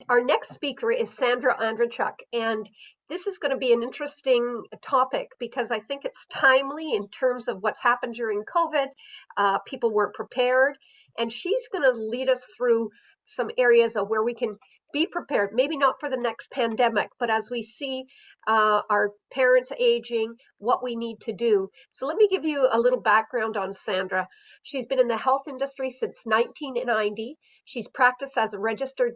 Our next speaker is Sandra Andreychuk, and this is going to be an interesting topic because I think it's timely in terms of what's happened during COVID. People weren't prepared, and she's going to lead us through some areas of where we can be prepared, maybe not for the next pandemic, but as we see our parents aging, what we need to do. So let me give you a little background on Sandra. She's been in the health industry since 1990. She's practiced as a registered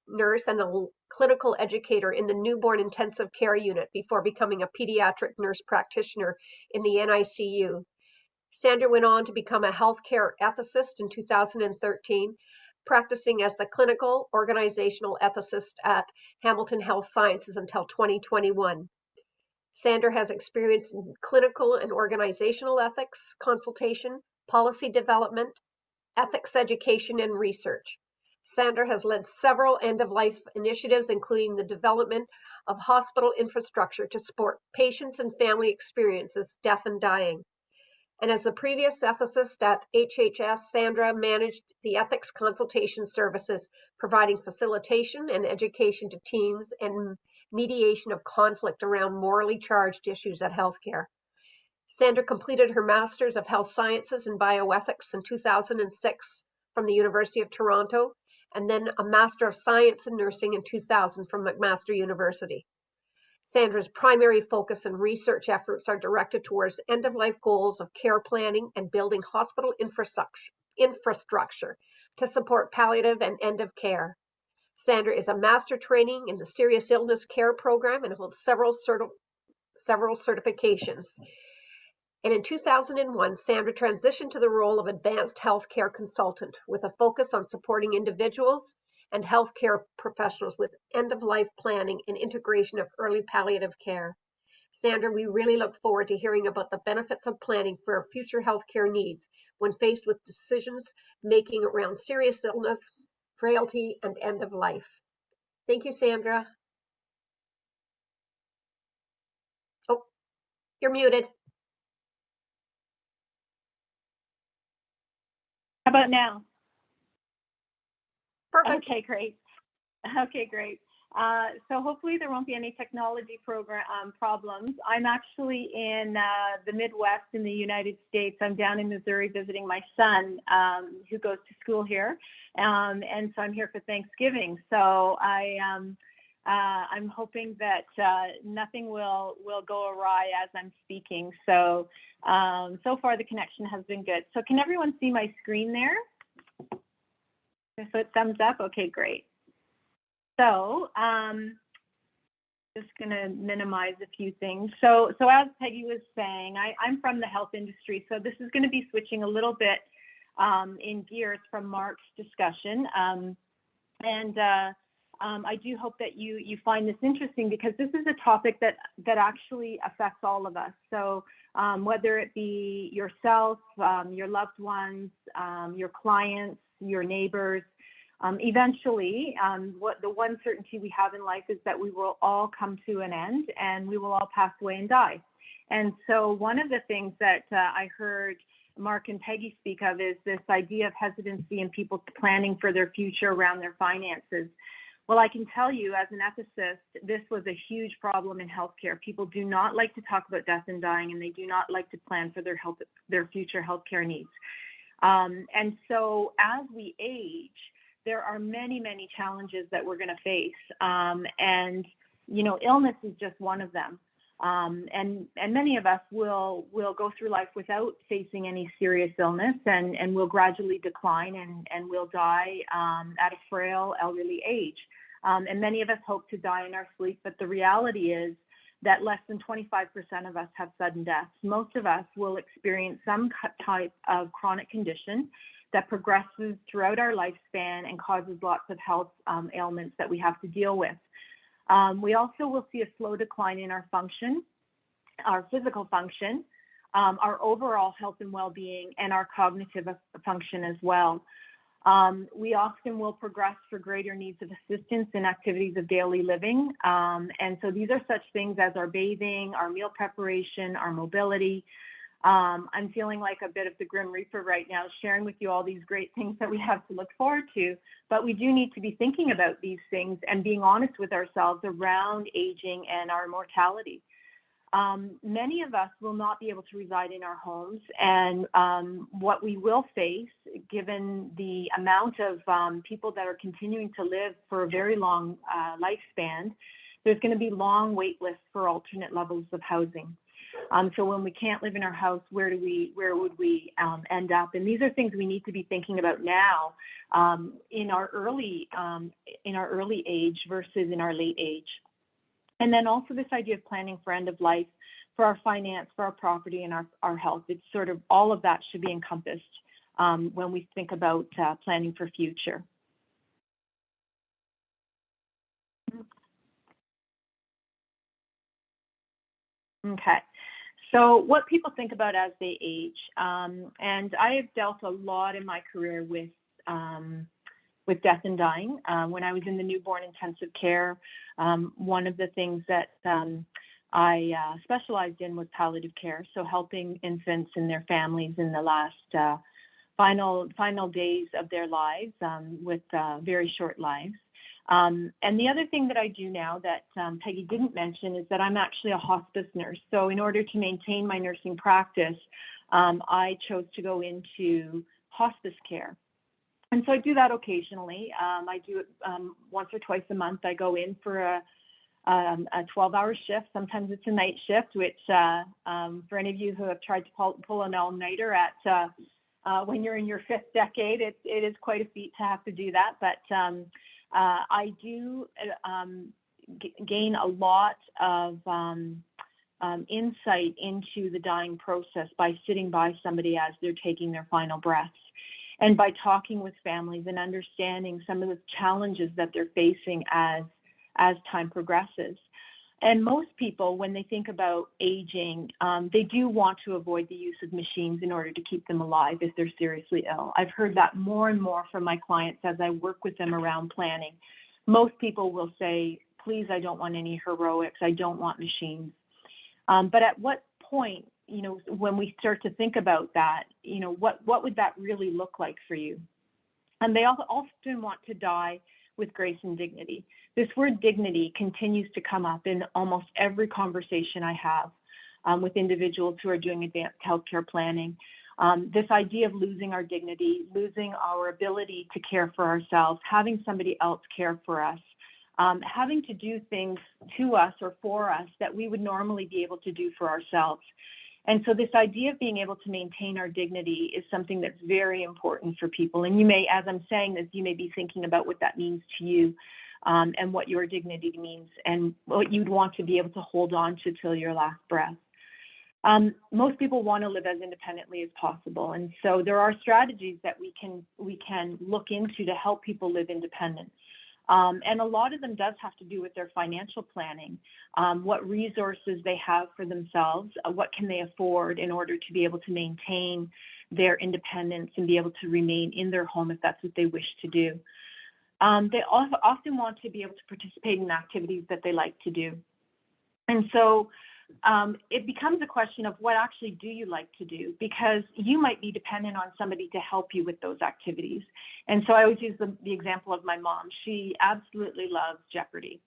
nurse and a clinical educator in the newborn intensive care unit before becoming a pediatric nurse practitioner in the NICU. Sandra went on to become a healthcare ethicist in 2013, practicing as the clinical organizational ethicist at Hamilton Health Sciences until 2021. Sandra has experience in clinical and organizational ethics, consultation, policy development, ethics education, and research. Sandra has led several end-of-life initiatives, including the development of hospital infrastructure to support patients and family experiences death and dying. And as the previous ethicist at HHS, Sandra managed the ethics consultation services, providing facilitation and education to teams and mediation of conflict around morally charged issues at healthcare. Sandra completed her Master's of Health Sciences in Bioethics in 2006 from the University of Toronto, and then a Master of Science in Nursing in 2000 from McMaster University. Sandra's primary focus and research efforts are directed towards end-of-life goals of care planning and building hospital infrastructure to support palliative and end-of-care. Sandra is a master training in the Serious Illness Care Program and holds several certifications. And in 2001, Sandra transitioned to the role of advanced healthcare consultant with a focus on supporting individuals and healthcare professionals with end-of-life planning and integration of early palliative care. Sandra, we really look forward to hearing about the benefits of planning for our future healthcare needs when faced with decisions making around serious illness, frailty, and end of life. Thank you, Sandra. Oh, you're muted. How about now? Perfect. Okay, great. Okay, great. So hopefully there won't be any technology problems. I'm actually in the Midwest in the United States. I'm down in Missouri visiting my son who goes to school here. And so I'm here for Thanksgiving. So I'm hoping that nothing will go awry as I'm speaking. So, so far the connection has been good. So can everyone see my screen there? So it thumbs up. Okay, great. So just going to minimize a few things. So as Peggy was saying, I'm from the health industry, so this is going to be switching a little bit in gears from Mark's discussion. I do hope that you find this interesting because this is a topic that actually affects all of us. So whether it be yourself, your loved ones, your clients, your neighbors, eventually, the one certainty we have in life is that we will all come to an end and we will all pass away and die. And so one of the things that I heard Mark and Peggy speak of is this idea of hesitancy and people planning for their future around their finances. Well, I can tell you as an ethicist, this was a huge problem in healthcare. People do not like to talk about death and dying, and they do not like to plan for their future healthcare needs. And so as we age, there are many, many challenges that we're going to face. And, you know, illness is just one of them. And many of us will go through life without facing any serious illness and will gradually decline and will die at a frail, elderly age. And many of us hope to die in our sleep, but the reality is that less than 25% of us have sudden deaths. Most of us will experience some type of chronic condition that progresses throughout our lifespan and causes lots of health ailments that we have to deal with. We also will see a slow decline in our function, our physical function, our overall health and well-being, and our cognitive function as well. We often will progress for greater needs of assistance in activities of daily living. And so these are such things as our bathing, our meal preparation, our mobility. I'm feeling like a bit of the Grim Reaper right now, sharing with you all these great things that we have to look forward to. But we do need to be thinking about these things and being honest with ourselves around aging and our mortality. Many of us will not be able to reside in our homes, and what we will face, given the amount of people that are continuing to live for a very long lifespan, there's going to be long wait lists for alternate levels of housing. So when we can't live in our house, where would we end up? And these are things we need to be thinking about now in our early age versus in our late age. And then also this idea of planning for end of life, for our finance, for our property, and our health. It's sort of all of that should be encompassed when we think about planning for future. Okay. So what people think about as they age, and I have dealt a lot in my career with death and dying. When I was in the newborn intensive care, one of the things that I specialized in was palliative care, so helping infants and their families in the last final days of their lives with very short lives. And the other thing that I do now that Peggy didn't mention is that I'm actually a hospice nurse. So in order to maintain my nursing practice, I chose to go into hospice care. And so I do that occasionally. I do it once or twice a month. I go in for a 12-hour shift. Sometimes it's a night shift, which for any of you who have tried to pull an all-nighter at when you're in your fifth decade, it is quite a feat to have to do that. But I do gain a lot of insight into the dying process by sitting by somebody as they're taking their final breaths, and by talking with families and understanding some of the challenges that they're facing as time progresses. And most people, when they think about aging, they do want to avoid the use of machines in order to keep them alive if they're seriously ill. I've heard that more and more from my clients as I work with them around planning. Most people will say, please, I don't want any heroics. I don't want machines. But at what point, when we start to think about that, what would that really look like for you? And they often want to die with grace and dignity. This word dignity continues to come up in almost every conversation I have with individuals who are doing advanced healthcare planning. This idea of losing our dignity, losing our ability to care for ourselves, having somebody else care for us, having to do things to us or for us that we would normally be able to do for ourselves. And so this idea of being able to maintain our dignity is something that's very important for people. And you may, as I'm saying this, you may be thinking about what that means to you and what your dignity means and what you'd want to be able to hold on to till your last breath. Most people want to live as independently as possible. And so there are strategies that we can look into to help people live independent. And a lot of them does have to do with their financial planning, what resources they have for themselves, what can they afford in order to be able to maintain their independence and be able to remain in their home if that's what they wish to do. They also often want to be able to participate in activities that they like to do. And so it becomes a question of what actually do you like to do, because you might be dependent on somebody to help you with those activities. And so I always use the example of my mom. She absolutely loves Jeopardy,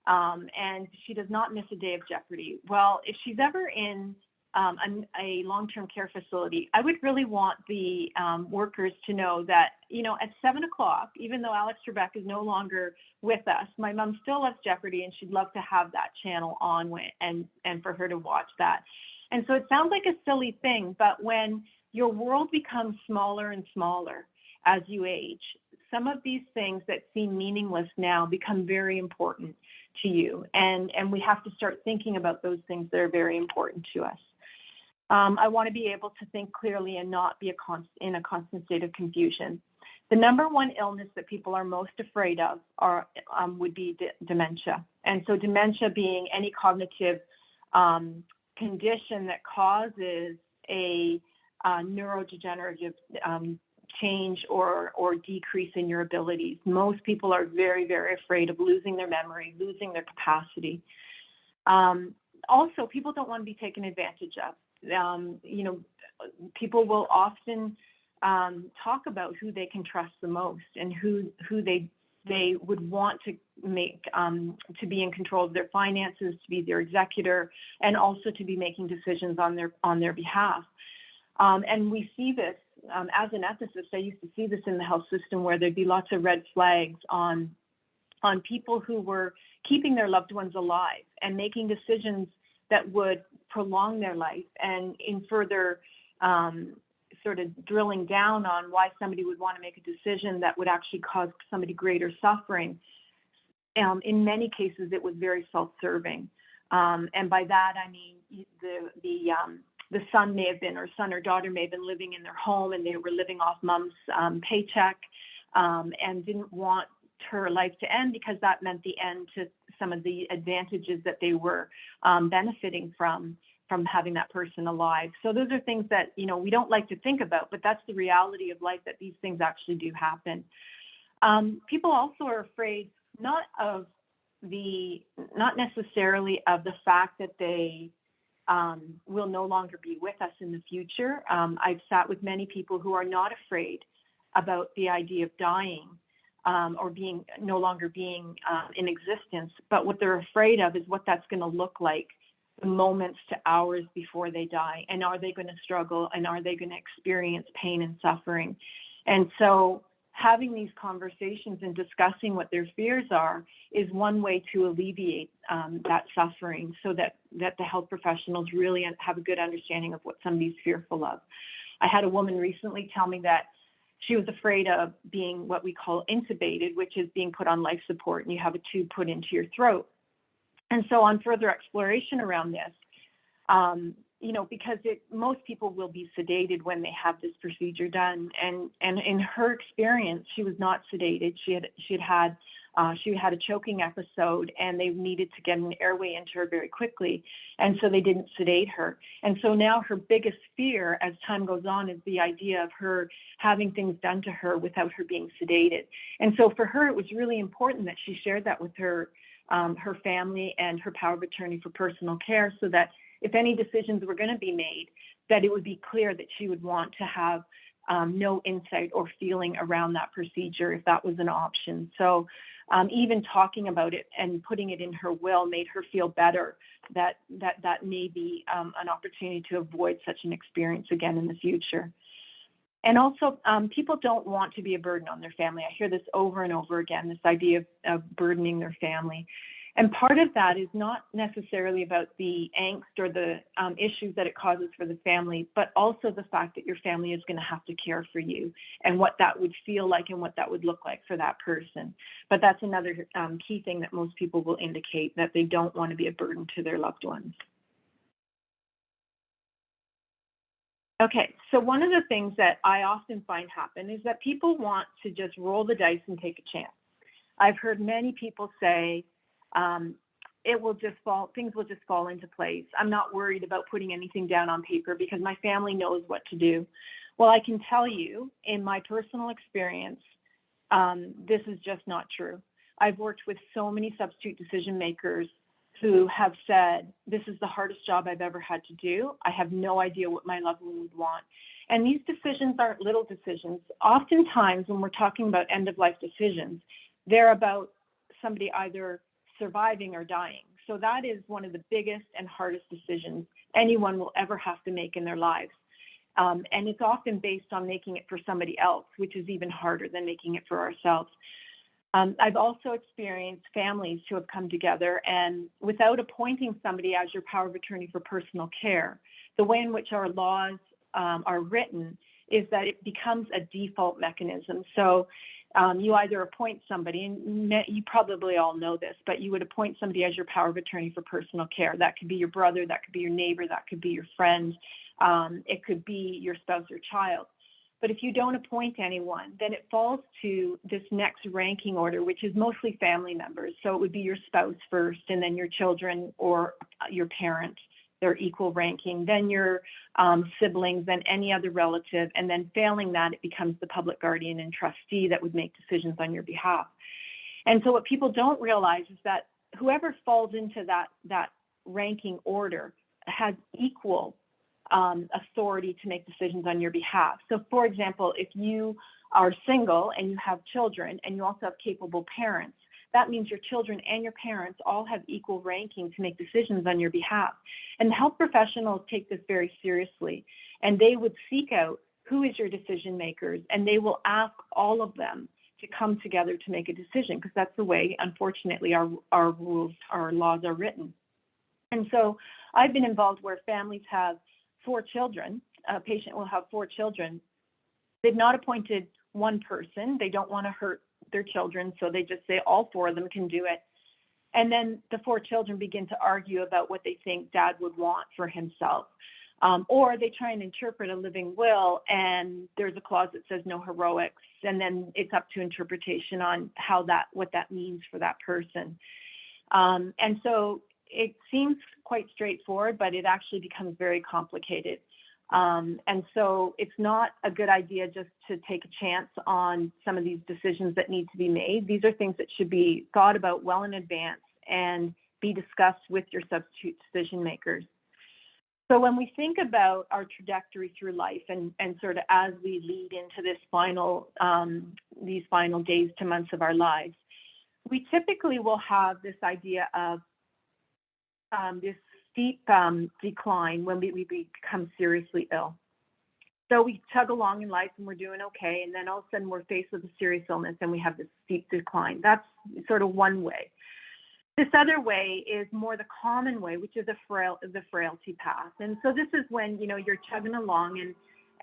and she does not miss a day of Jeopardy. Well, if she's ever in a long-term care facility, I would really want the workers to know that, at 7 o'clock, even though Alex Trebek is no longer with us, my mom still loves Jeopardy and she'd love to have that channel on and for her to watch that. And so it sounds like a silly thing, but when your world becomes smaller and smaller as you age, some of these things that seem meaningless now become very important to you. And we have to start thinking about those things that are very important to us. I want to be able to think clearly and not be in a constant state of confusion. The number one illness that people are most afraid of would be dementia. And so dementia being any cognitive condition that causes a neurodegenerative change or decrease in your abilities. Most people are very, very afraid of losing their memory, losing their capacity. Also, people don't want to be taken advantage of. you know, people will often talk about who they can trust the most and who they would want to make to be in control of their finances, to be their executor, and also to be making decisions on their behalf. And we see this as an ethicist. I used to see this in the health system, where there'd be lots of red flags on people who were keeping their loved ones alive and making decisions that would prolong their life, and in further sort of drilling down on why somebody would want to make a decision that would actually cause somebody greater suffering. In many cases, it was very self-serving. And by that, I mean the son may have been, or son or daughter may have been living in their home, and they were living off mom's paycheck, and didn't want her life to end, because that meant the end to some of the advantages that they were benefiting from having that person alive. So those are things that, you know, we don't like to think about, but that's the reality of life, that these things actually do happen. People also are afraid not necessarily of the fact that they will no longer be with us in the future. I've sat with many people who are not afraid about the idea of dying or no longer being in existence, but what they're afraid of is what that's going to look like the moments to hours before they die. And are they going to struggle, and are they going to experience pain and suffering? And so having these conversations and discussing what their fears are is one way to alleviate that suffering, so that the health professionals really have a good understanding of what somebody's fearful of. I had a woman recently tell me that she was afraid of being what we call intubated, which is being put on life support, and you have a tube put into your throat. And so on further exploration around this, you know, because most people will be sedated when they have this procedure done. And in her experience, she was not sedated. She had a choking episode, and they needed to get an airway into her very quickly. And so they didn't sedate her. And so now her biggest fear as time goes on is the idea of her having things done to her without her being sedated. And so for her, it was really important that she shared that with her family and her power of attorney for personal care, so that if any decisions were going to be made, that it would be clear that she would want to have no insight or feeling around that procedure if that was an option. So even talking about it and putting it in her will made her feel better that may be an opportunity to avoid such an experience again in the future. And also, people don't want to be a burden on their family. I hear this over and over again, this idea of burdening their family. And part of that is not necessarily about the angst or the issues that it causes for the family, but also the fact that your family is going to have to care for you, and what that would feel like and what that would look like for that person. But that's another key thing that most people will indicate, that they don't want to be a burden to their loved ones. Okay, so one of the things that I often find happen is that people want to just roll the dice and take a chance. I've heard many people say, things will just fall into place. I'm not worried about putting anything down on paper because my family knows what to do. Well, I can tell you, in my personal experience, this is just not true. I've worked with so many substitute decision makers who have said, this is the hardest job I've ever had to do. I have no idea what my loved one would want. And these decisions aren't little decisions. Oftentimes, when we're talking about end-of-life decisions, they're about somebody either surviving or dying. So that is one of the biggest and hardest decisions anyone will ever have to make in their lives. And it's often based on making it for somebody else, which is even harder than making it for ourselves. I've also experienced families who have come together, and without appointing somebody as your power of attorney for personal care, the way in which our laws are written is that it becomes a default mechanism. So you either appoint somebody, and you probably all know this, but you would appoint somebody as your power of attorney for personal care. That could be your brother, that could be your neighbor, that could be your friend, it could be your spouse or child. But if you don't appoint anyone, then it falls to this next ranking order, which is mostly family members. So it would be your spouse first, and then your children or your parent, they're equal ranking, then your siblings, then any other relative, and then failing that, it becomes the public guardian and trustee that would make decisions on your behalf. And so what people don't realize is that whoever falls into that ranking order has equal authority to make decisions on your behalf. So for example, if you are single and you have children and you also have capable parents, that means your children and your parents all have equal ranking to make decisions on your behalf. And health professionals take this very seriously, and they would seek out who is your decision makers, and they will ask all of them to come together to make a decision, because that's the way, unfortunately, our rules, our laws are written. And so I've been involved where families have 4 children, a patient will have 4 children. They've not appointed one person. They don't want to hurt their children, so they just say all 4 of them can do it. And then the 4 children begin to argue about what they think dad would want for himself. Or they try and interpret a living will, and there's a clause that says no heroics, and then it's up to interpretation on what that means for that person. And so it seems quite straightforward, but it actually becomes very complicated. And so it's not a good idea just to take a chance on some of these decisions that need to be made. These are things that should be thought about well in advance and be discussed with your substitute decision makers. So when we think about our trajectory through life and sort of as we lead into this these final days to months of our lives, we typically will have this idea of this steep decline when we become seriously ill. So we tug along in life and we're doing okay, and then all of a sudden we're faced with a serious illness and we have this steep decline. That's sort of one way. This other way is more the common way, which is the frailty path. And so this is when, you know, you're chugging along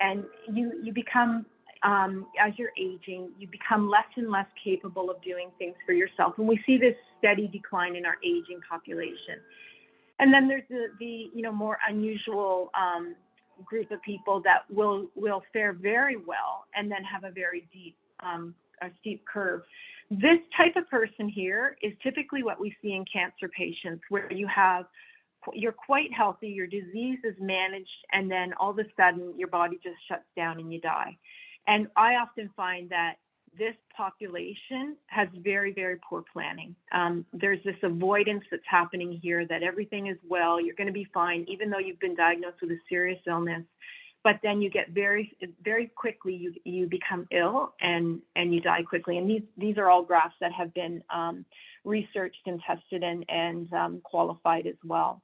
and you become, as you're aging, you become less and less capable of doing things for yourself. And we see this steady decline in our aging population. And then there's the more unusual group of people that will fare very well and then have a very steep curve. This type of person here is typically what we see in cancer patients, where you're quite healthy, your disease is managed, and then all of a sudden your body just shuts down and you die. And I often find that this population has very, very poor planning. There's this avoidance that's happening here that everything is well, you're going to be fine, even though you've been diagnosed with a serious illness. But then you get very, very quickly, you become ill and you die quickly. And these are all graphs that have been researched and tested and qualified as well.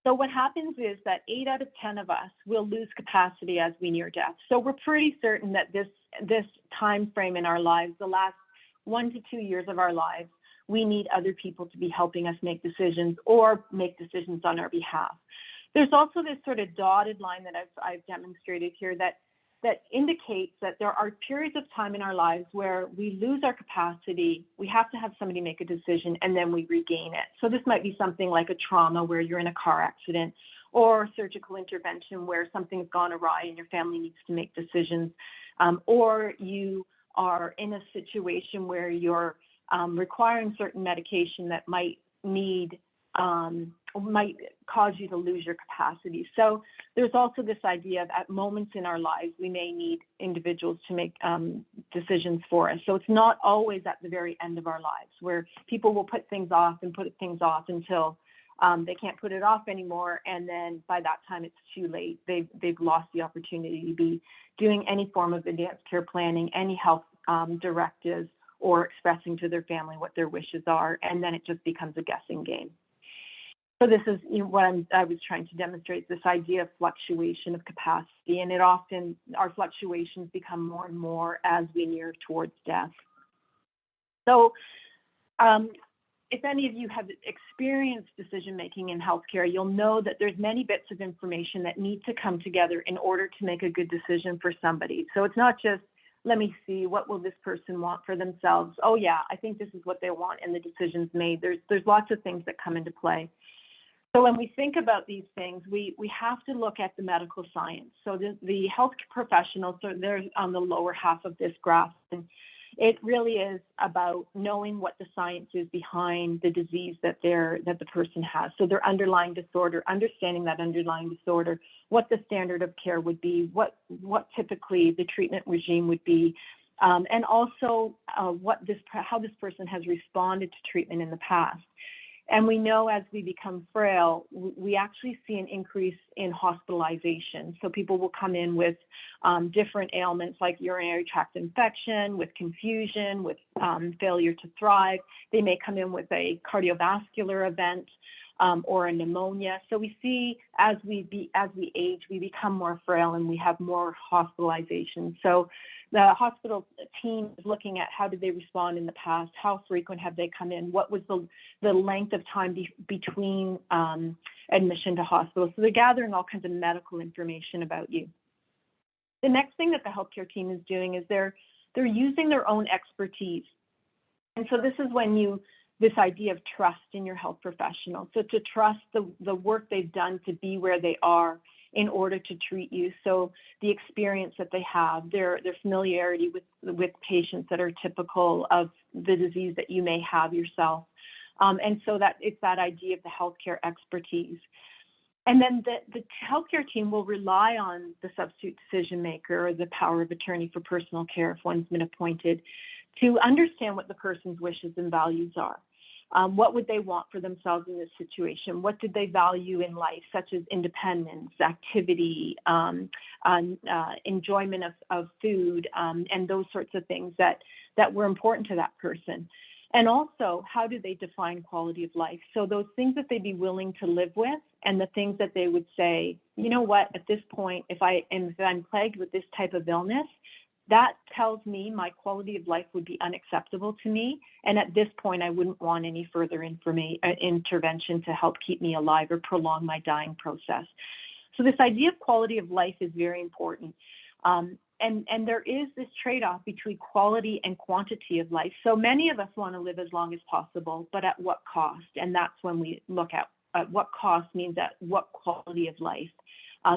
So what happens is that 8 out of 10 of us will lose capacity as we near death. So we're pretty certain that this time frame in our lives, the last 1 to 2 years of our lives, we need other people to be helping us make decisions or make decisions on our behalf. There's also this sort of dotted line that I've demonstrated here that indicates that there are periods of time in our lives where we lose our capacity, we have to have somebody make a decision, and then we regain it. So this might be something like a trauma where you're in a car accident, or surgical intervention where something's gone awry and your family needs to make decisions, or you are in a situation where you're requiring certain medication that might cause you to lose your capacity. So there's also this idea of at moments in our lives, we may need individuals to make decisions for us. So it's not always at the very end of our lives where people will put things off until they can't put it off anymore. And then by that time, it's too late. They've lost the opportunity to be doing any form of advanced care planning, any health directives, or expressing to their family what their wishes are. And then it just becomes a guessing game. So this is what I was trying to demonstrate, this idea of fluctuation of capacity, and our fluctuations become more and more as we near towards death. So if any of you have experienced decision-making in healthcare, you'll know that there's many bits of information that need to come together in order to make a good decision for somebody. So it's not just, let me see, what will this person want for themselves? Oh yeah, I think this is what they want, and the decision's made. There's lots of things that come into play. So when we think about these things, we have to look at the medical science. So the health professionals, so they're on the lower half of this graph, and it really is about knowing what the science is behind the disease that the person has. So their underlying disorder, understanding that underlying disorder, what the standard of care would be, what typically the treatment regime would be, and also how this person has responded to treatment in the past. And we know as we become frail, we actually see an increase in hospitalization. So people will come in with different ailments like urinary tract infection, with confusion, with failure to thrive. They may come in with a cardiovascular event or a pneumonia. So we see as we age, we become more frail and we have more hospitalization. So the hospital team is looking at how did they respond in the past, how frequent have they come in, what was the length of time between admission to hospital. So they're gathering all kinds of medical information about you. The next thing that the healthcare team is doing is they're using their own expertise. And so this is when this idea of trust in your health professional. So to trust the work they've done to be where they are in order to treat you. So the experience that they have, their familiarity with patients that are typical of the disease that you may have yourself. And so that it's that idea of the healthcare expertise. And then the healthcare team will rely on the substitute decision maker or the power of attorney for personal care if one's been appointed to understand what the person's wishes and values are. What would they want for themselves in this situation? What did they value in life, such as independence, activity, enjoyment of food, and those sorts of things that were important to that person? And also, how do they define quality of life? So those things that they'd be willing to live with and the things that they would say, you know what, at this point, if I'm plagued with this type of illness, that tells me my quality of life would be unacceptable to me. And at this point, I wouldn't want any further intervention to help keep me alive or prolong my dying process. So this idea of quality of life is very important. And there is this trade-off between quality and quantity of life. So many of us want to live as long as possible, but at what cost? And that's when we look at what cost means at what quality of life.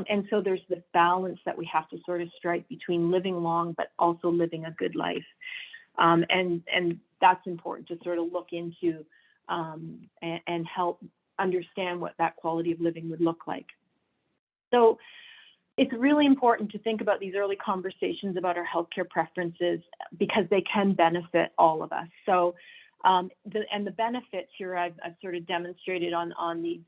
And so there's this balance that we have to sort of strike between living long, but also living a good life. And that's important to sort of look into and help understand what that quality of living would look like. So it's really important to think about these early conversations about our healthcare preferences because they can benefit all of us. So the benefits here I've sort of demonstrated on these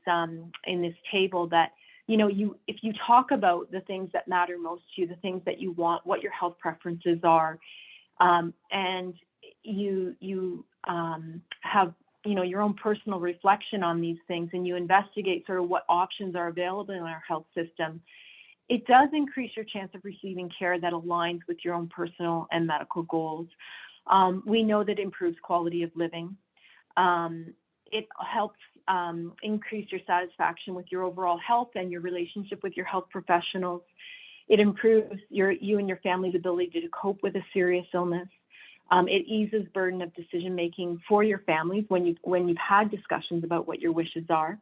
in this table that, you know, if you talk about the things that matter most to you, the things that you want, what your health preferences are, and you have, you know, your own personal reflection on these things, and you investigate sort of what options are available in our health system, it does increase your chance of receiving care that aligns with your own personal and medical goals. We know that it improves quality of living. It helps increase your satisfaction with your overall health and your relationship with your health professionals. It improves you and your family's ability to cope with a serious illness. It eases burden of decision making for your families when you've had discussions about what your wishes are.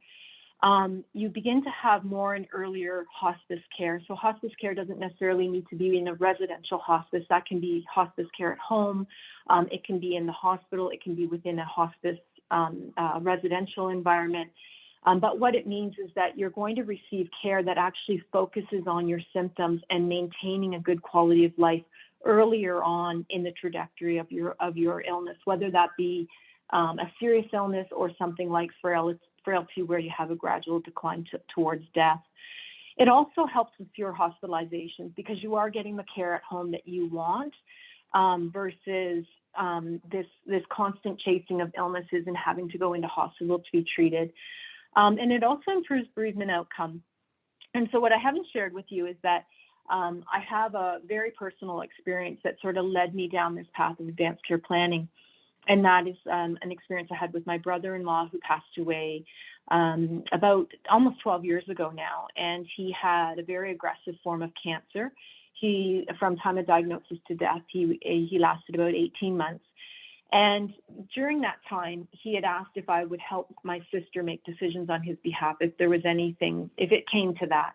You begin to have more and earlier hospice care. So hospice care doesn't necessarily need to be in a residential hospice. That can be hospice care at home. It can be in the hospital. It can be within a hospice residential environment. But what it means is that you're going to receive care that actually focuses on your symptoms and maintaining a good quality of life earlier on in the trajectory of your illness, whether that be a serious illness or something like frailty where you have a gradual decline towards death. It also helps with fewer hospitalizations because you are getting the care at home that you want versus this constant chasing of illnesses and having to go into hospital to be treated. And it also improves bereavement outcome. And so what I haven't shared with you is that I have a very personal experience that sort of led me down this path of advanced care planning. And that is an experience I had with my brother-in-law who passed away about almost 12 years ago now. And he had a very aggressive form of cancer. From time of diagnosis to death, he lasted about 18 months. And during that time, he had asked if I would help my sister make decisions on his behalf if there was anything, if it came to that.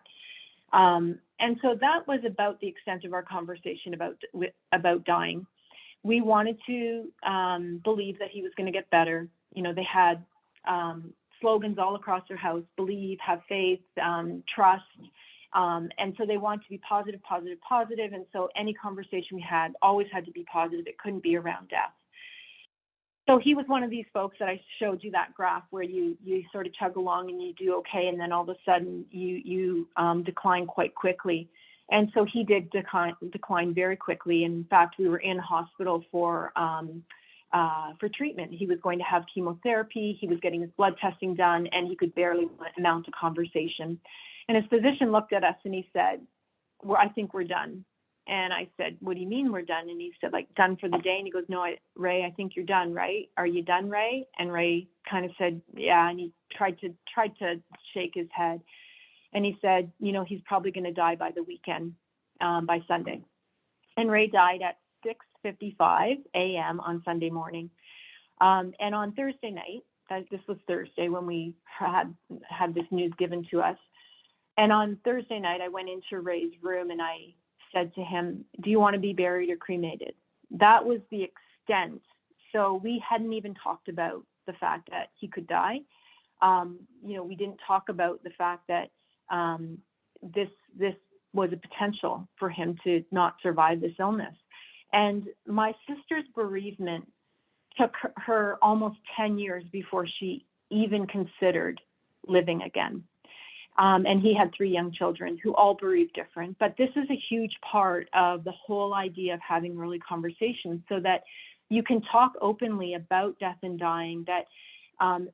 And so that was about the extent of our conversation about dying. We wanted to believe that he was going to get better. You know, they had slogans all across their house: believe, have faith, trust. And so they wanted to be positive, positive, positive. And so any conversation we had always had to be positive. It couldn't be around death. So he was one of these folks that I showed you that graph where you sort of chug along and you do okay, and then all of a sudden you decline quite quickly. And so he did decline very quickly. In fact, we were in hospital for treatment. He was going to have chemotherapy. He was getting his blood testing done, and he could barely mount a conversation. And his physician looked at us and he said, "Well, I think we're done." And I said, "What do you mean we're done?" And he said, "Like, done for the day?" And he goes, "No, Ray, I think you're done, right? Are you done, Ray?" And Ray kind of said, "Yeah." And he tried to shake his head. And he said, "You know, he's probably going to die by the weekend, by Sunday." And Ray died at 6:55 a.m. on Sunday morning. And on Thursday night, this was Thursday when we had this news given to us. And on Thursday night, I went into Ray's room and I said to him, "Do you want to be buried or cremated?" That was the extent. So we hadn't even talked about the fact that he could die. We didn't talk about the fact that this was a potential for him to not survive this illness. And my sister's bereavement took her almost 10 years before she even considered living again. And he had 3 young children who all bereaved different. But this is a huge part of the whole idea of having early conversations so that you can talk openly about death and dying, that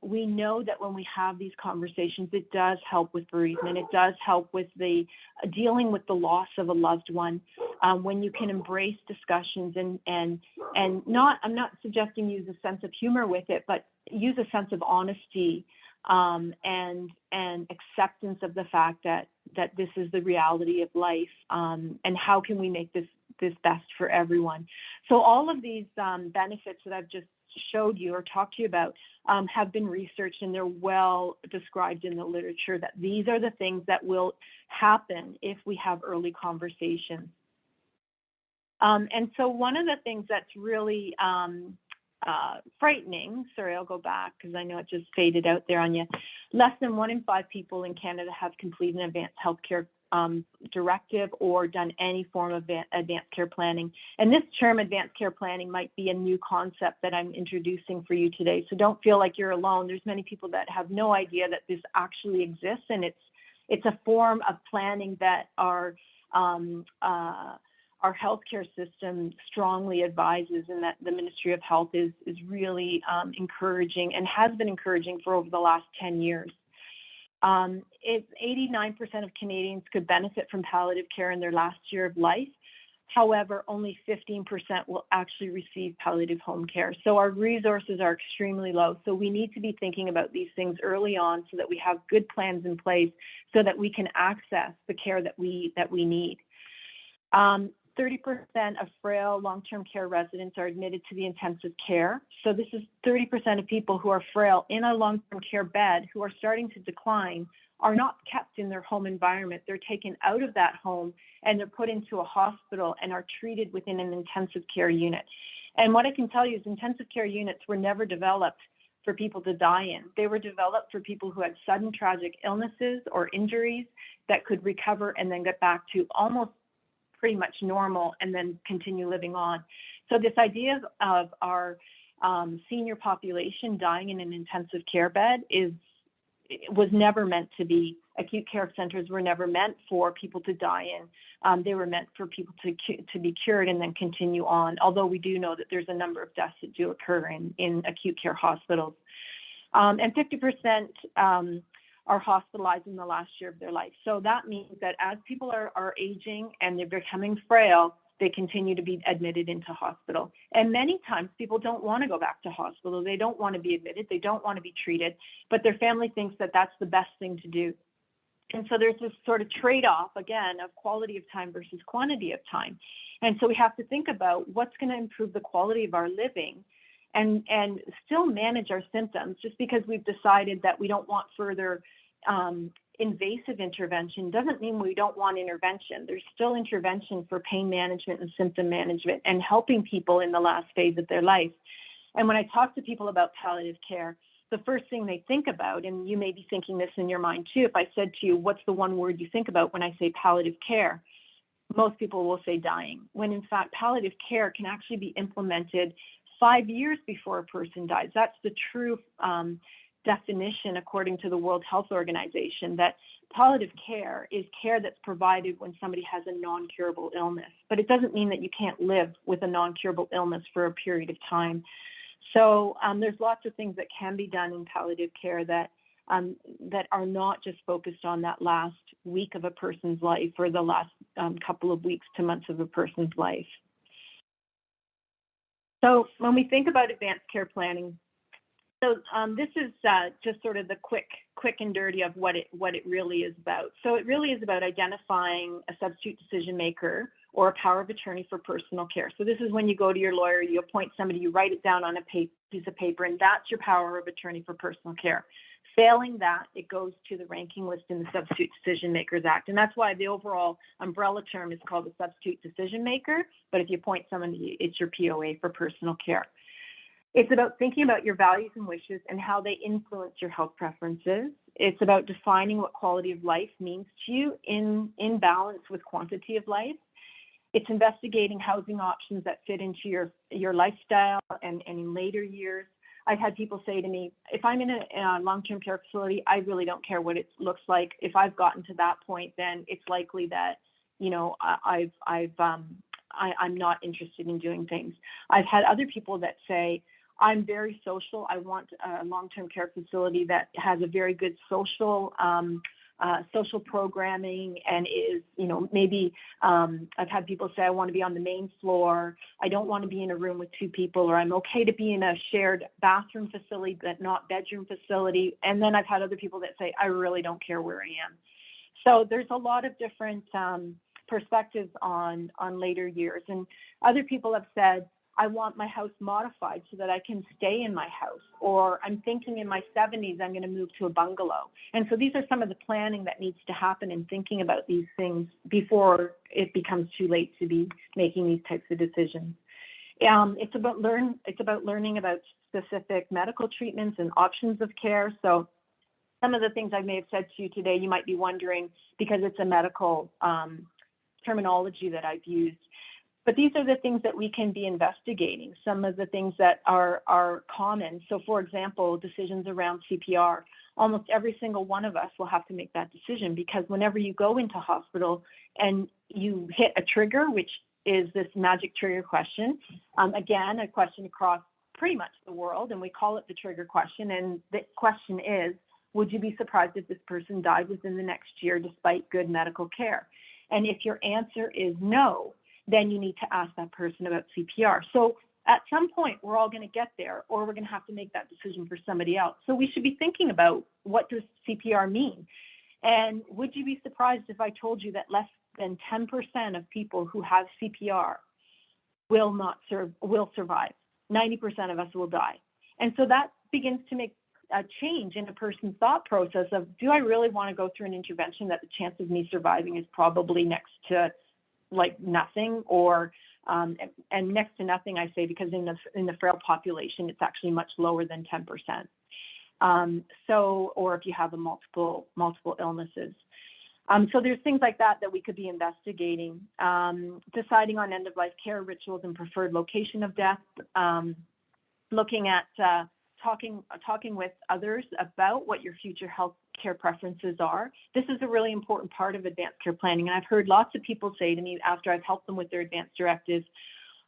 we know that when we have these conversations, it does help with bereavement. It does help with the dealing with the loss of a loved one. When you can embrace discussions and not, I'm not suggesting use a sense of humor with it, but use a sense of honesty and acceptance of the fact that this is the reality of life, and how can we make this best for everyone. So all of these benefits that I've just showed you or talked to you about have been researched, and they're well described in the literature, that these are the things that will happen if we have early conversations. And so one of the things that's really frightening, sorry, I'll go back because I know it just faded out there on you. Less than 1 in 5 people in Canada have completed an advanced healthcare directive or done any form of advanced care planning. And this term advanced care planning might be a new concept that I'm introducing for you today. So don't feel like you're alone. There's many people that have no idea that this actually exists, and it's a form of planning that our healthcare system strongly advises, and that the Ministry of Health is really encouraging and has been encouraging for over the last 10 years. 89% of Canadians could benefit from palliative care in their last year of life. However, only 15% will actually receive palliative home care. So our resources are extremely low. So we need to be thinking about these things early on so that we have good plans in place so that we can access the care that we need. 30% of frail long-term care residents are admitted to the intensive care. So this is 30% of people who are frail in a long-term care bed who are starting to decline are not kept in their home environment. They're taken out of that home and they're put into a hospital and are treated within an intensive care unit. And what I can tell you is intensive care units were never developed for people to die in. They were developed for people who had sudden tragic illnesses or injuries that could recover and then get back to almost pretty much normal and then continue living on. So this idea of our senior population dying in an intensive care bed was never meant to be. Acute care centers were never meant for people to die in. They were meant for people to be cured and then continue on, although we do know that there's a number of deaths that do occur in acute care hospitals. And 50% are hospitalized in the last year of their life. So that means that as people are aging and they're becoming frail, they continue to be admitted into hospital. And many times people don't want to go back to hospital. They don't want to be admitted. They don't want to be treated, but their family thinks that that's the best thing to do. And so there's this sort of trade-off, again, of quality of time versus quantity of time. And so we have to think about what's going to improve the quality of our living and still manage our symptoms. Just because we've decided that we don't want further invasive intervention doesn't mean we don't want intervention. There's still intervention for pain management and symptom management and helping people in the last phase of their life. And when I talk to people about palliative care, the first thing they think about, and you may be thinking this in your mind too, if I said to you, what's the one word you think about when I say palliative care? Most people will say dying, when in fact palliative care can actually be implemented 5 years before a person dies. That's the true definition, according to the World Health Organization, that palliative care is care that's provided when somebody has a non-curable illness. But it doesn't mean that you can't live with a non-curable illness for a period of time. So there's lots of things that can be done in palliative care that are not just focused on that last week of a person's life or the last couple of weeks to months of a person's life. So when we think about advanced care planning, so this is just sort of the quick and dirty of what it really is about. So it really is about identifying a substitute decision maker or a power of attorney for personal care. So this is when you go to your lawyer, you appoint somebody, you write it down on a piece of paper, and that's your power of attorney for personal care. Failing that, it goes to the ranking list in the Substitute Decision Makers Act. And that's why the overall umbrella term is called the substitute decision maker. But if you appoint somebody, it's your POA for personal care. It's about thinking about your values and wishes and how they influence your health preferences. It's about defining what quality of life means to you in balance with quantity of life. It's investigating housing options that fit into your lifestyle and in later years. I've had people say to me, if I'm in a long-term care facility, I really don't care what it looks like. If I've gotten to that point, then it's likely that, you know, I'm not interested in doing things. I've had other people that say, I'm very social. I want a long-term care facility that has a very good social programming and is, you know, maybe I've had people say, I want to be on the main floor. I don't want to be in a room with two people, or I'm okay to be in a shared bathroom facility, but not bedroom facility. And then I've had other people that say, I really don't care where I am. So there's a lot of different perspectives on later years. And other people have said, I want my house modified so that I can stay in my house, or I'm thinking in my 70s, I'm going to move to a bungalow. And so these are some of the planning that needs to happen in thinking about these things before it becomes too late to be making these types of decisions. It's about learning about specific medical treatments and options of care. So some of the things I may have said to you today, you might be wondering, because it's a medical terminology that I've used. But these are the things that we can be investigating, some of the things that are common. So for example, decisions around CPR, almost every single one of us will have to make that decision, because whenever you go into hospital and you hit a trigger, which is this magic trigger question, again, a question across pretty much the world, and we call it the trigger question. And the question is, would you be surprised if this person died within the next year despite good medical care? And if your answer is no, then you need to ask that person about CPR. So at some point, we're all going to get there, or we're going to have to make that decision for somebody else. So we should be thinking about, what does CPR mean? And would you be surprised if I told you that less than 10% of people who have CPR will survive? 90% of us will die. And so that begins to make a change in a person's thought process of, do I really want to go through an intervention that the chance of me surviving is probably next to like nothing, or and next to nothing, I say, because in the frail population, it's actually much lower than 10%. Or if you have a multiple illnesses. So there's things like that we could be investigating. Deciding on end-of-life care rituals and preferred location of death. Looking at talking with others about what your future health care preferences are. This is a really important part of advanced care planning. And I've heard lots of people say to me after I've helped them with their advanced directives,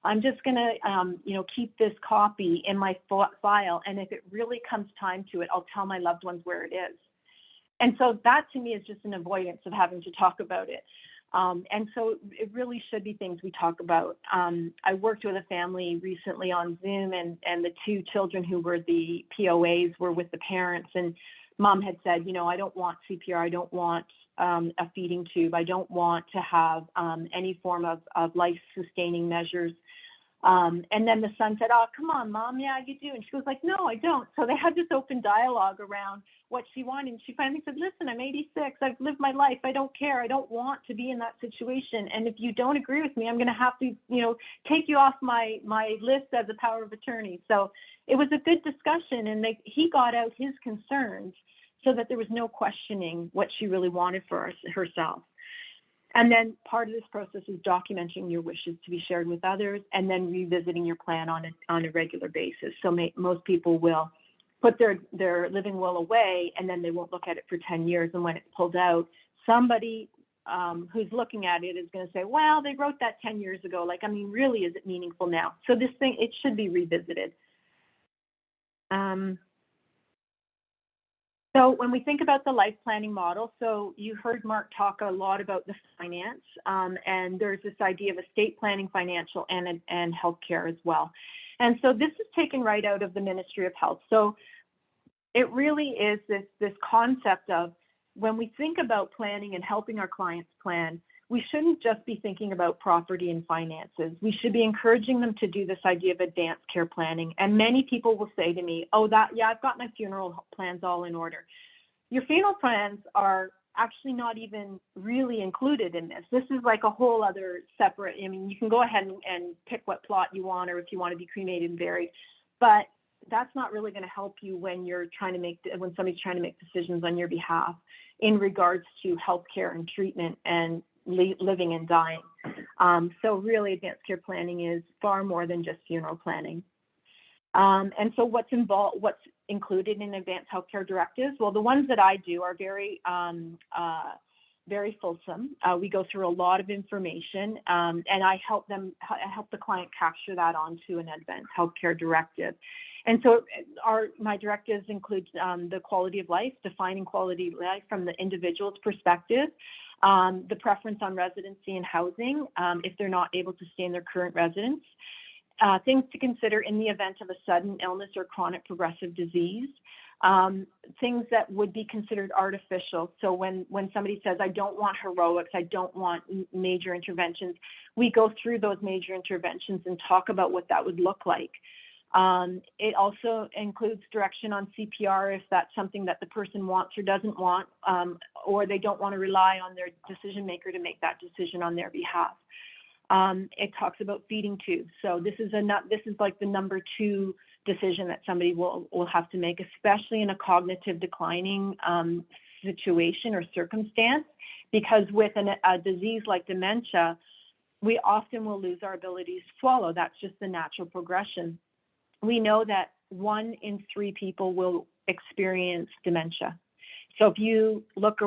I'm just going to, keep this copy in my file. And if it really comes time to it, I'll tell my loved ones where it is. And so that to me is just an avoidance of having to talk about it. And so it really should be things we talk about. I worked with a family recently on Zoom, and the two children who were the POAs were with the parents, and mom had said, I don't want CPR, I don't want a feeding tube, I don't want to have any form of life-sustaining measures. And then the son said, oh, come on, Mom, yeah, you do. And she was like, no, I don't. So they had this open dialogue around what she wanted. And she finally said, listen, I'm 86. I've lived my life. I don't care. I don't want to be in that situation. And if you don't agree with me, I'm going to have to, take you off my list as a power of attorney. So it was a good discussion. And he got out his concerns so that there was no questioning what she really wanted for herself. And then part of this process is documenting your wishes to be shared with others, and then revisiting your plan on a regular basis. So most people will put their living will away, and then they won't look at it for 10 years. And when it's pulled out, somebody who's looking at it is going to say, well, they wrote that 10 years ago. Like, I mean, really, is it meaningful now? So this thing, it should be revisited. So when we think about the life planning model, so you heard Mark talk a lot about the finance, and there's this idea of estate planning, financial, and healthcare as well. And so this is taken right out of the Ministry of Health. So it really is this concept of, when we think about planning and helping our clients plan, we shouldn't just be thinking about property and finances. We should be encouraging them to do this idea of advanced care planning. And many people will say to me, oh, yeah, I've got my funeral plans all in order. Your funeral plans are actually not even really included in this. This is like a whole other separate, I mean, you can go ahead and pick what plot you want, or if you want to be cremated and buried, but that's not really going to help you when somebody's trying to make decisions on your behalf in regards to healthcare and treatment and living and dying. So really, advanced care planning is far more than just funeral planning. And so what's included in advanced healthcare directives? Well, the ones that I do are very fulsome. We go through a lot of information, and I help the client capture that onto an advanced healthcare directive. And so my directives include the quality of life, defining quality of life from the individual's perspective, the preference on residency and housing if they're not able to stay in their current residence, things to consider in the event of a sudden illness or chronic progressive disease, things that would be considered artificial. So when somebody says, I don't want heroics, I don't want major interventions, we go through those major interventions and talk about what that would look like. It also includes direction on CPR if that's something that the person wants or doesn't want, or they don't want to rely on their decision maker to make that decision on their behalf. It talks about feeding tubes. So this is like the number 2 decision that somebody will have to make, especially in a cognitive declining situation or circumstance, because with a disease like dementia, we often will lose our ability to swallow. That's just the natural progression. We know that 1 in 3 people will experience dementia. So if you look to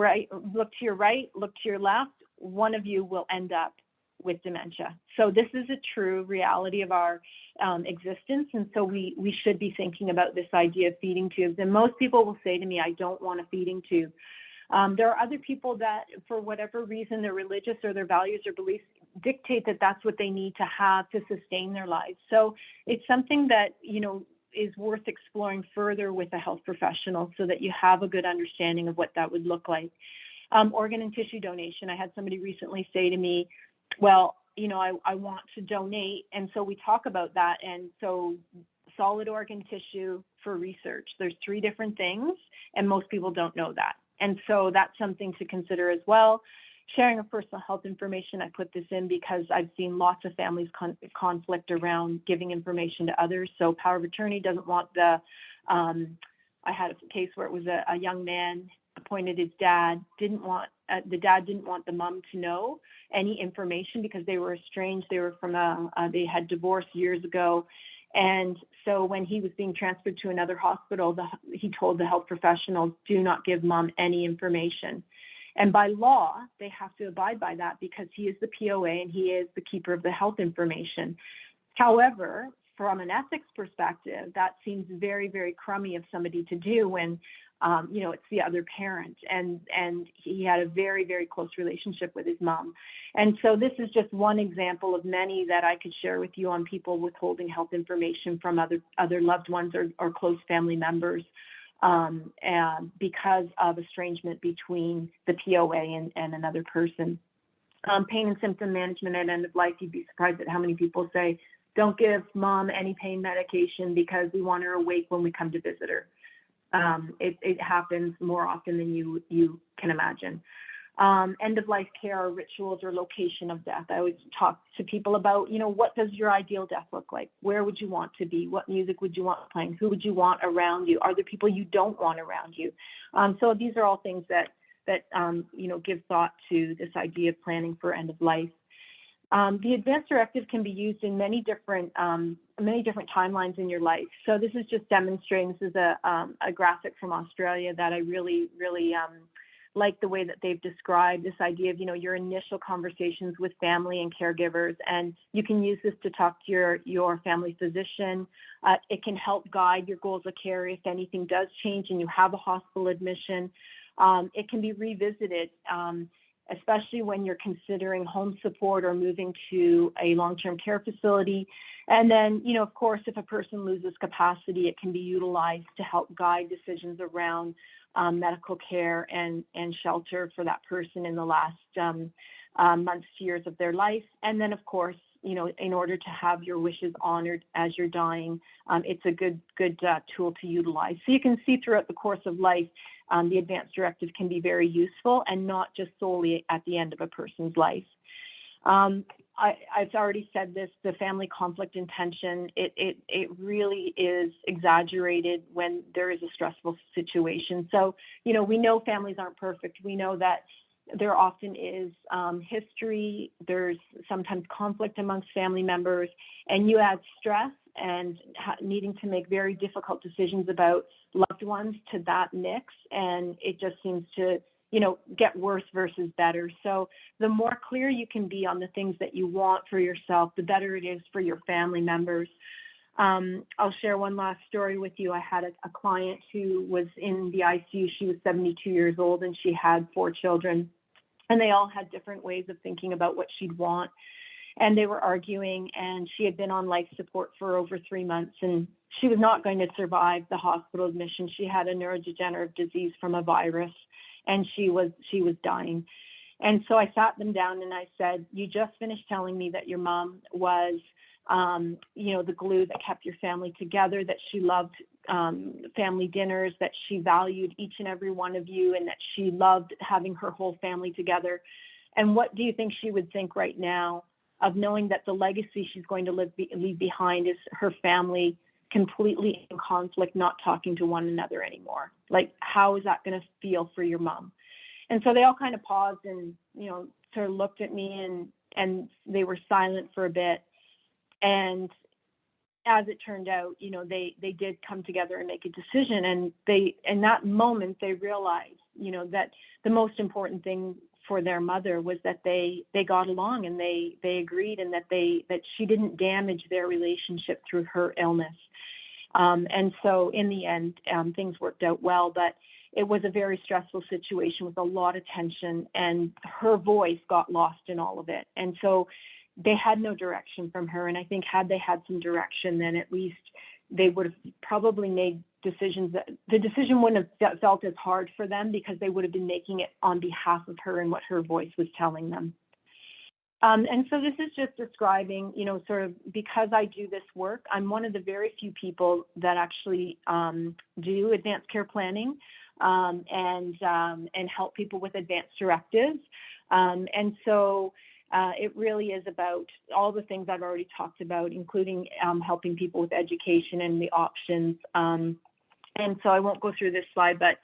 your right, look to your left, one of you will end up with dementia. So this is a true reality of our existence. And so we should be thinking about this idea of feeding tubes. And most people will say to me, I don't want a feeding tube. There are other people that, for whatever reason, their religious or their values or beliefs dictate that that's what they need to have to sustain their lives. So it's something that, is worth exploring further with a health professional so that you have a good understanding of what that would look like. Organ and tissue donation. I had somebody recently say to me, well, I want to donate. And so we talk about that. And so solid organ tissue for research, there's 3 different things, and most people don't know that. And so that's something to consider as well. Sharing of personal health information, I put this in because I've seen lots of families conflict around giving information to others. So power of attorney doesn't want I had a case where it was a young man appointed his dad, the dad didn't want the mom to know any information because they were estranged. They were they had divorced years ago. And so when he was being transferred to another hospital, he told the health professionals, do not give mom any information. And by law, they have to abide by that because he is the POA and he is the keeper of the health information. However, from an ethics perspective, that seems very, very crummy of somebody to do when, it's the other parent. And he had a very, very close relationship with his mom. And so this is just one example of many that I could share with you on people withholding health information from other loved ones or close family members. And because of estrangement between the POA and another person. Pain and symptom management at end of life, you'd be surprised at how many people say, don't give mom any pain medication because we want her awake when we come to visit her. It happens more often than you can imagine. End of life care or rituals or location of death. I always talk to people about, what does your ideal death look like? Where would you want to be? What music would you want playing? Who would you want around you? Are there people you don't want around you? So these are all things that that, give thought to this idea of planning for end of life. The advance directive can be used in many different timelines in your life. So this is just demonstrating. This is a graphic from Australia that I really like the way that they've described this idea of your initial conversations with family and caregivers, and you can use this to talk to your family physician. It can help guide your goals of care if anything does change and you have a hospital admission. It can be revisited, especially when you're considering home support or moving to a long-term care facility. And then, of course, if a person loses capacity, it can be utilized to help guide decisions around medical care and shelter for that person in the last months to years of their life. And then, of course, in order to have your wishes honored as you're dying, it's a good tool to utilize. So you can see throughout the course of life, the advance directive can be very useful and not just solely at the end of a person's life. I've already said this, the family conflict and tension, it really is exaggerated when there is a stressful situation. So, we know families aren't perfect. We know that there often is history, there's sometimes conflict amongst family members, and you add stress and needing to make very difficult decisions about loved ones to that mix, and it just seems to get worse versus better. So the more clear you can be on the things that you want for yourself, the better it is for your family members. I'll share one last story with you. I had a client who was in the ICU. She was 72 years old and she had 4 children, and they all had different ways of thinking about what she'd want. And they were arguing, and she had been on life support for over 3 months, and she was not going to survive the hospital admission. She had a neurodegenerative disease from a virus, and she was dying. And so I sat them down and I said, you just finished telling me that your mom was, the glue that kept your family together, that she loved family dinners, that she valued each and every one of you, and that she loved having her whole family together. And what do you think she would think right now of knowing that the legacy she's going to leave behind is her family completely in conflict, not talking to one another anymore? Like, how is that going to feel for your mom? And so they all kind of paused and, sort of looked at me, and they were silent for a bit. And as it turned out, they did come together and make a decision. And in that moment, they realized, that the most important thing for their mother was that they got along, and they agreed, and that she didn't damage their relationship through her illness. And so in the end, things worked out well, but it was a very stressful situation with a lot of tension, and her voice got lost in all of it. And so they had no direction from her. And I think had they had some direction, then at least they would have probably made decisions that the decision wouldn't have felt as hard for them, because they would have been making it on behalf of her and what her voice was telling them. And so this is just describing, sort of, because I do this work, I'm one of the very few people that actually do advanced care planning and help people with advanced directives. And so it really is about all the things I've already talked about, including helping people with education and the options. And so I won't go through this slide, but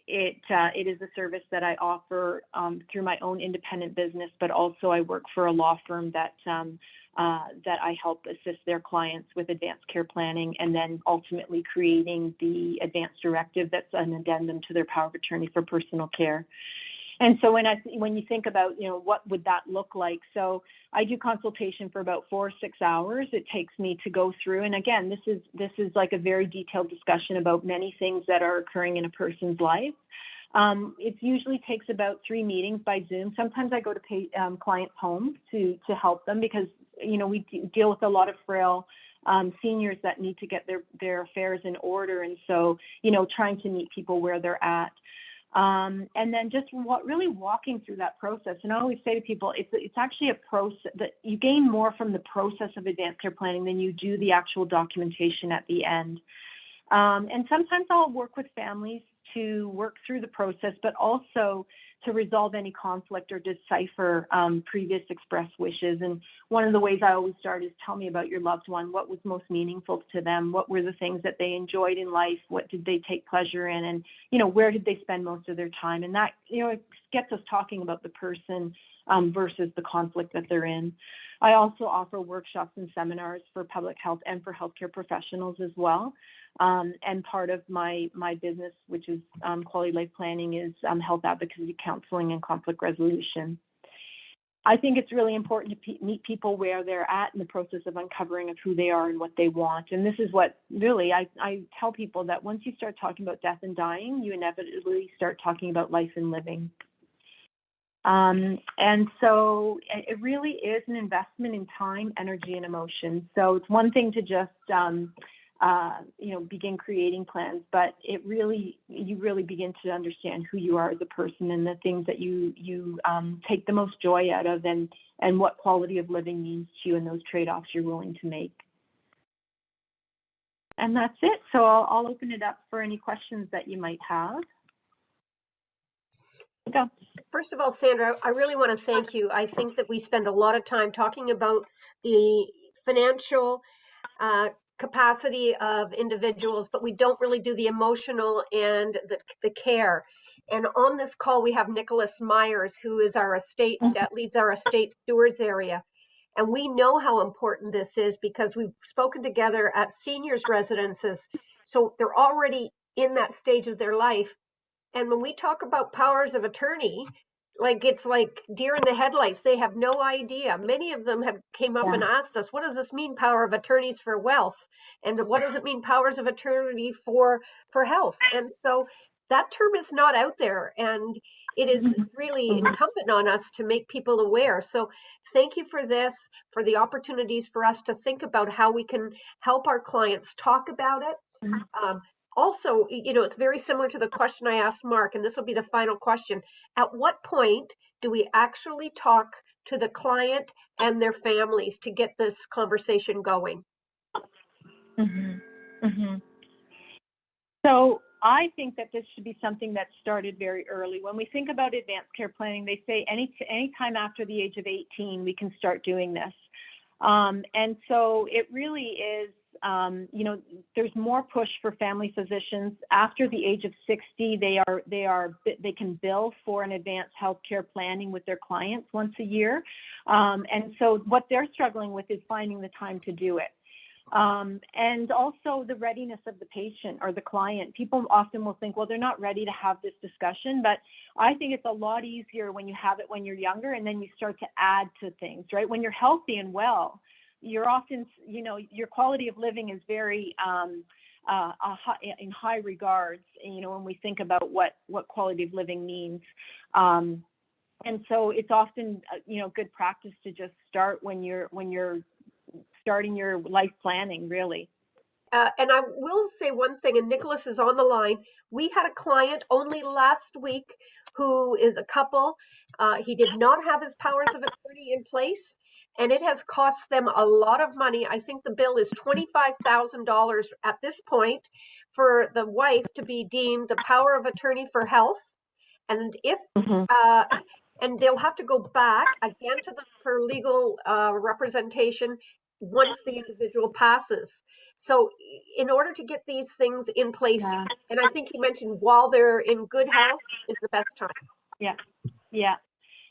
it is a service that I offer through my own independent business, but also I work for a law firm that I help assist their clients with advanced care planning, and then ultimately creating the advanced directive that's an addendum to their power of attorney for personal care. And so when you think about, what would that look like? So I do consultation for about 4 or 6 hours. It takes me to go through. And again, this is like a very detailed discussion about many things that are occurring in a person's life. It usually takes about 3 meetings by Zoom. Sometimes I go to clients' homes to help them, because, we deal with a lot of frail seniors that need to get their affairs in order. And so, trying to meet people where they're at. And then just really walking through that process. And I always say to people, it's actually a process that you gain more from the process of advanced care planning than you do the actual documentation at the end. And sometimes I'll work with families to work through the process, but also to resolve any conflict or decipher previous expressed wishes. And one of the ways I always start is tell me about your loved one. What was most meaningful to them? What were the things that they enjoyed in life? What did they take pleasure in? And, where did they spend most of their time? And that, it gets us talking about the person versus the conflict that they're in. I also offer workshops and seminars for public health and for healthcare professionals as well. And part of my business, which is quality life planning, is health advocacy counseling and conflict resolution. I think it's really important to meet people where they're at in the process of uncovering of who they are and what they want. And this is what really I tell people, that once you start talking about death and dying, you inevitably start talking about life and living. And so it really is an investment in time, energy, and emotion. So it's one thing to just, begin creating plans, but you really begin to understand who you are as a person and the things that you take the most joy out of, and what quality of living means to you, and those trade-offs you're willing to make. And that's it. So I'll open it up for any questions that you might have. Go. First of all, Sandra, I really want to thank you. I think that we spend a lot of time talking about the financial capacity of individuals, but we don't really do the emotional and the care. And on this call, we have Nicholas Myers, who is our estate, leads our estate stewards area. And we know how important this is because we've spoken together at seniors residences. So they're already in that stage of their life. And when we talk about powers of attorney, it's like deer in the headlights. They have no idea. Many of them have came up and asked us, what does this mean, power of attorneys for wealth? And what does it mean, powers of attorney for health? And so that term is not out there, and it is really incumbent on us to make people aware. So thank you for this, for the opportunities for us to think about how we can help our clients talk about it. Also, it's very similar to the question I asked Mark, and this will be the final question. At what point do we actually talk to the client and their families to get this conversation going? So I think that this should be something that started very early. When we think about advanced care planning, they say any time after the age of 18, we can start doing this. And so it really is, there's more push for family physicians after the age of 60. They can bill for an advanced healthcare planning with their clients once a year. And so what they're struggling with is finding the time to do it. And also the readiness of the patient or the client. People often will think, well, they're not ready to have this discussion, but I think it's a lot easier when you have it when you're younger, and then you start to add to things, right? When you're healthy and well, you're often, your quality of living is very in high regards, when we think about what quality of living means. And so it's often, good practice to just start when you're starting your life planning, really. And I will say one thing, and Nicholas is on the line. We had a client only last week who is a couple. He did not have his powers of attorney in place, and it has cost them a lot of money. I think the bill is $25,000 at this point for the wife to be deemed the power of attorney for health. And if and they'll have to go back again to them for legal representation once the individual passes. So in order to get these things in place, and I think you mentioned while they're in good health is the best time. Yeah.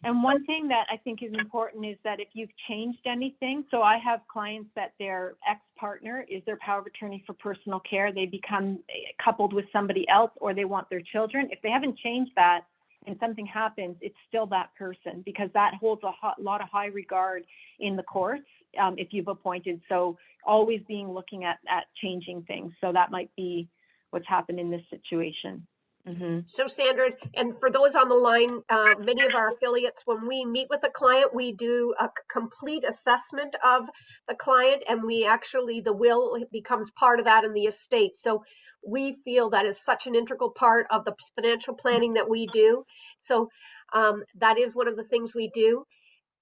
And one thing that I think is important is that if you've changed anything, so I have clients that their ex-partner is their power of attorney for personal care, they become coupled with somebody else, or they want their children. If they haven't changed that and something happens, it's still that person, because that holds a lot of high regard in the courts if you've appointed. So always looking at changing things. So that might be what's happened in this situation. So Sandra, and for those on the line, many of our affiliates, when we meet with a client, we do a complete assessment of the client, and the will becomes part of that in the estate. So we feel that is such an integral part of the financial planning that we do. So that is one of the things we do.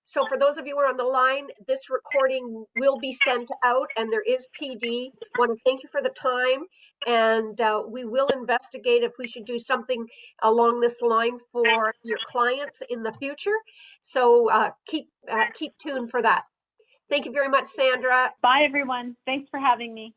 So for those of you who are on the line, this recording will be sent out, and there is PD. I want to thank you for the time. and we will investigate if we should do something along this line for your clients in the future. So keep tuned for that. Thank you very much, Sandra. Bye, everyone. Thanks for having me.